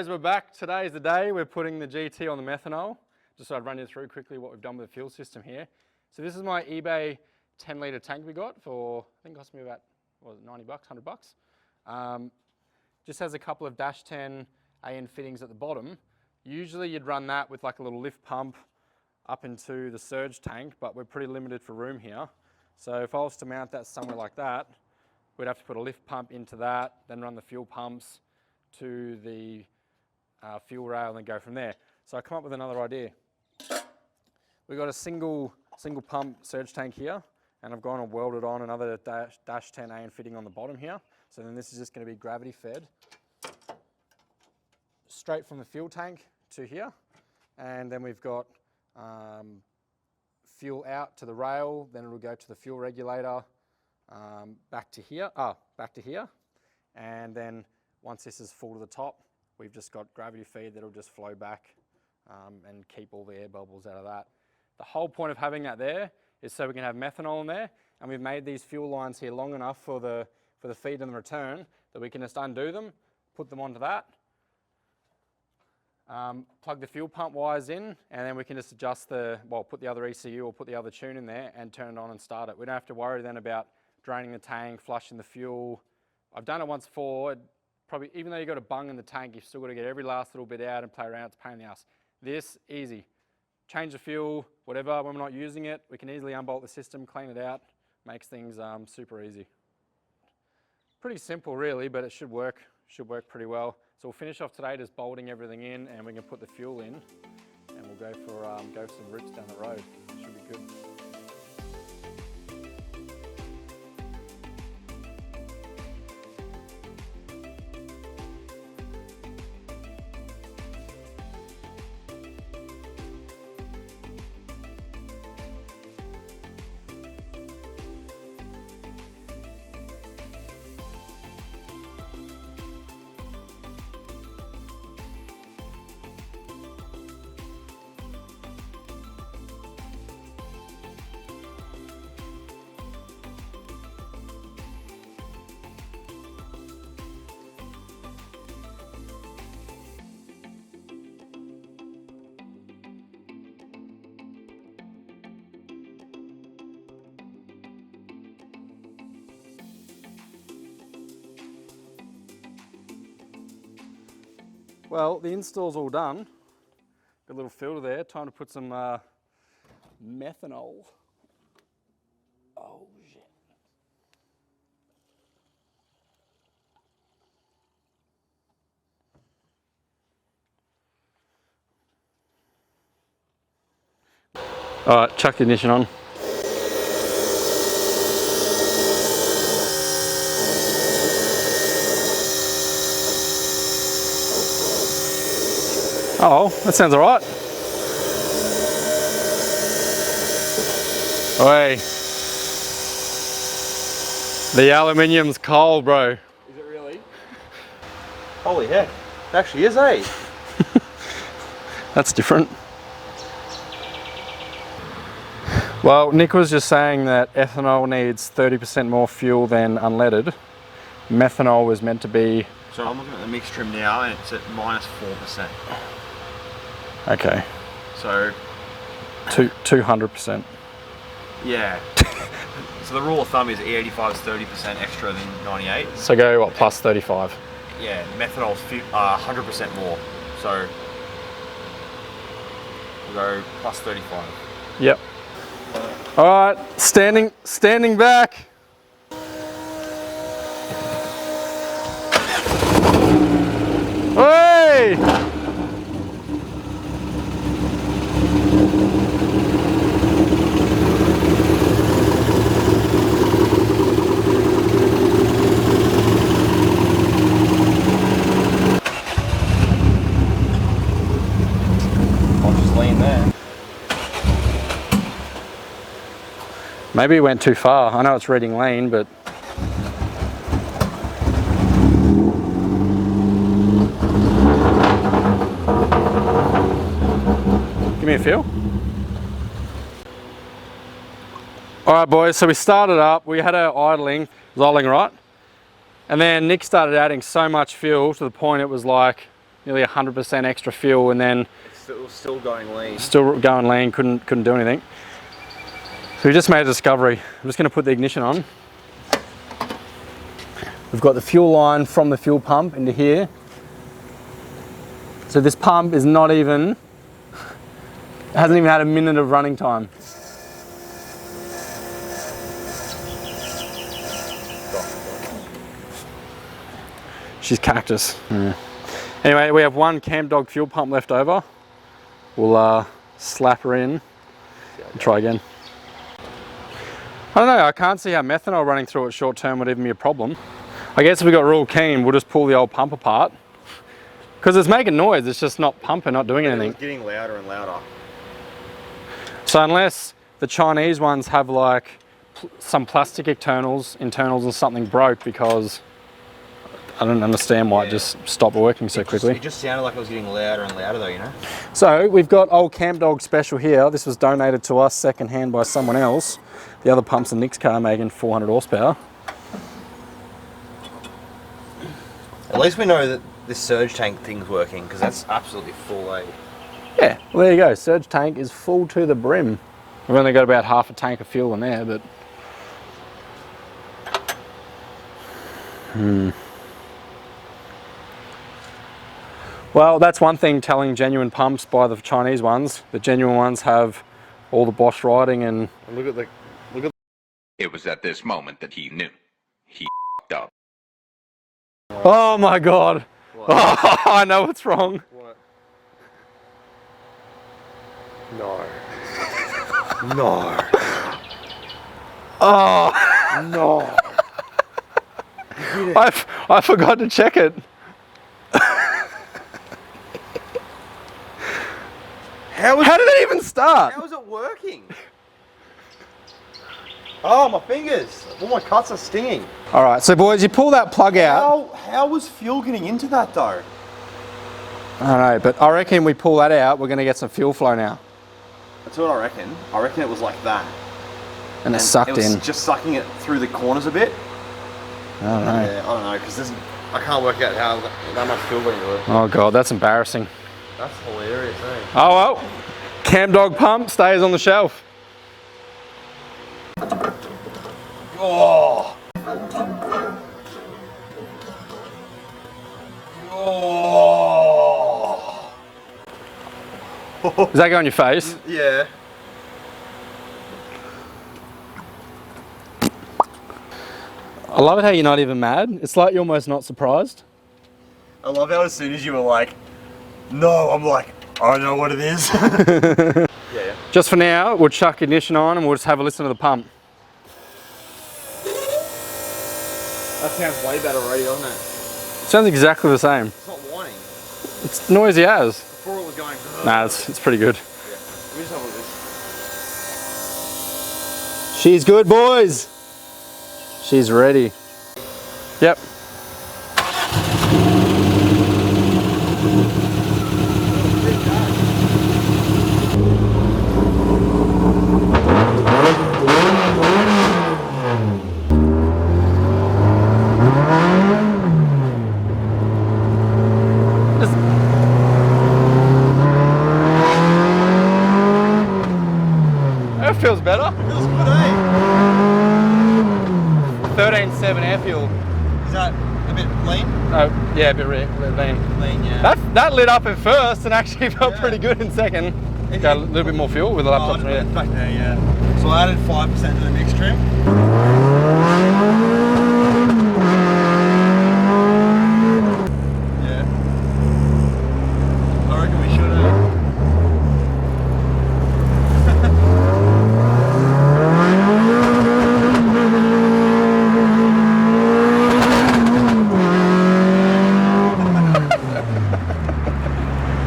boys, we're back. Today is the day we're putting the GT on the methanol. Just so I'd run you through quickly what we've done with the fuel system here. So this is my eBay 10 litre tank we got for, I think it cost me about, what was it, 90 bucks, 100 bucks. Just has a couple of dash 10 AN fittings at the bottom. Usually you'd run that with like a little lift pump up into the surge tank, but we're pretty limited for room here. So if I was to mount that somewhere like that, we'd have to put a lift pump into that, then run the fuel pumps to the fuel rail and then go from there. So I come up with another idea. We've got a single pump surge tank here, and I've gone and welded on another dash 10 AN fitting on the bottom here. So then this is just going to be gravity fed straight from the fuel tank to here. And then we've got fuel out to the rail, then it'll go to the fuel regulator, back to here, and then once this is full to the top, we've just got gravity feed that'll just flow back and keep all the air bubbles out of that. The whole point of having that there is so we can have methanol in there, and we've made these fuel lines here long enough for the feed and the return that we can just undo them, put them onto that, plug the fuel pump wires in, and then we can just adjust put the other ECU or put the other tune in there and turn it on and start it. We don't have to worry then about draining the tank, flushing the fuel. I've done it once before. Probably, even though you've got a bung in the tank, you've still got to get every last little bit out and play around. It's a pain in the ass. This, easy. Change the fuel, whatever, when we're not using it, we can easily unbolt the system, clean it out. Makes things super easy. Pretty simple really, but it should work pretty well. So we'll finish off today just bolting everything in, and we can put the fuel in, and we'll go for some routes down the road. Should be good. Well, the install's all done. Got a little filter there. Time to put some methanol. Oh shit. All right, chuck the ignition on. Oh, that sounds all right. Oi. The aluminium's cold, bro. Is it really? Holy heck. It actually is, eh? That's different. Well, Nick was just saying that ethanol needs 30% more fuel than unleaded. Methanol was meant to be... So I'm looking at the mix trim now, and it's at -4%. Okay. So 200%. Yeah. So the rule of thumb is E85 is 30% extra than 98. So go what, plus 35? Yeah, methanol's 100% more. So we'll go plus 35. Yep. All right, standing back. Hey! Maybe it went too far. I know it's reading lean, but... Give me a feel. All right, boys, so we started up. We had our idling right? And then Nick started adding so much fuel to the point it was like nearly 100% extra fuel, and then It was still going lean. still going lean, couldn't do anything. So we just made a discovery. I'm just going to put the ignition on. We've got the fuel line from the fuel pump into here. So this pump is not even, hasn't even had a minute of running time. She's cactus. Anyway, we have one Camp Dog fuel pump left over. We'll slap her in and try again. I don't know, I can't see how methanol running through it short term would even be a problem. I guess if we got real keen, we'll just pull the old pump apart. Because it's making noise, it's just not pumping, not doing anything. It's getting louder and louder. So unless the Chinese ones have like some plastic internals and something broke, because I don't understand why it just stopped working so quickly. It just sounded like it was getting louder and louder though, you know? So we've got old Camp Dog special here. This was donated to us second hand by someone else. The other pump's a Nick's car making 400 horsepower. At least we know that this surge tank thing's working, because that's absolutely full, eh? Yeah, well there you go. Surge tank is full to the brim. We've only got about half a tank of fuel in there, but... Well, that's one thing, telling genuine pumps by the Chinese ones. The genuine ones have all the Bosch writing and... Look at the... It was at this moment that he knew. He f***ed up. Oh my God. Oh, I know what's wrong. What? No. No. Oh. No. I forgot to check it. How did it even start? How is it working? Oh, my fingers. All my cuts are stinging. All right, so boys, you pull that plug out. How was fuel getting into that though? I don't know, but I reckon we pull that out, we're gonna get some fuel flow now. That's what I reckon. I reckon it was like that. And it's sucked it was in. just sucking it through the corners a bit. I don't know. Yeah, I don't know, because I can't work out how that much fuel went into it. Oh God, that's embarrassing. That's hilarious, eh? Oh well, Camp Dog pump stays on the shelf. Oh! Oh! Does that go on your face? Yeah. I love it how you're not even mad. It's like you're almost not surprised. I love how as soon as you were like, no, I'm like, I know what it is. Yeah. Just for now, we'll chuck ignition on and we'll just have a listen to the pump. That sounds way better already, doesn't it? Sounds exactly the same. It's not whining. It's noisy as. Before it was going. Nah, it's pretty good. Yeah. Let me just have a look at this. She's good, boys. She's ready. Yep. That feels better. It feels good, eh? 13.7 air fuel. Is that a bit lean? Oh, yeah, a bit lean. Lean, yeah. That lit up at first and actually felt pretty good in second. Got a little bit more fuel with the laptop. Back there, yeah. So I added 5% to the mix trim. Yeah. I reckon we should have.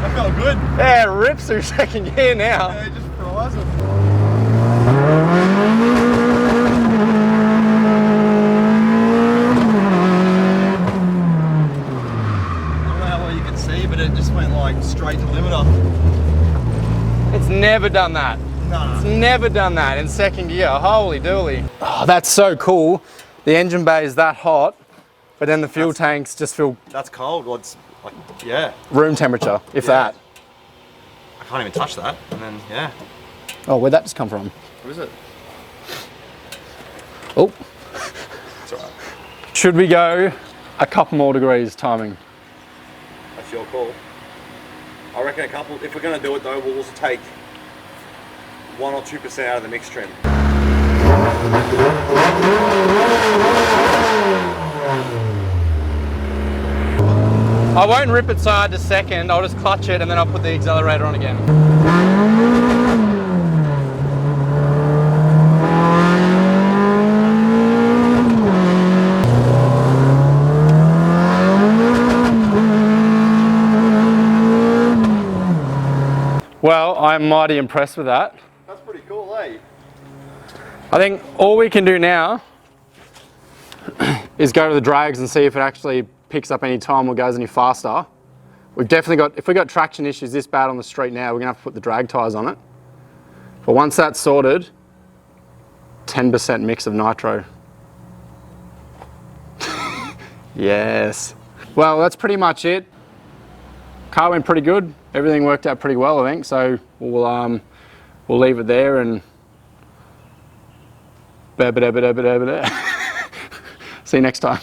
That felt good. Yeah, it rips through second gear now. Yeah, it just fries it. I don't know how well you can see, but it just went like straight to limiter. It's never done that. No. It's never done that in second gear. Holy dooly. Oh, that's so cool. The engine bay is that hot, but then the fuel tanks just feel... That's cold. Well, Like, yeah. Room temperature, if Yeah. that. I can't even touch that. And then, yeah. Oh, where'd that just come from? What is it? Oh. It's alright. Should we go a couple more degrees timing? That's your call. I reckon a couple, if we're going to do it though, we'll also take 1 or 2% out of the mix trim. I won't rip it side to second, I'll just clutch it and then I'll put the accelerator on again. Well, I'm mighty impressed with that. That's pretty cool, eh? I think all we can do now is go to the drags and see if it actually picks up any time or goes any faster. We've definitely got, if we've got traction issues this bad on the street now, we're gonna have to put the drag tyres on it. But once that's sorted, 10% mix of nitro. Yes. Well, that's pretty much it. Car went pretty good. Everything worked out pretty well, I think. So we'll leave it there and see you next time.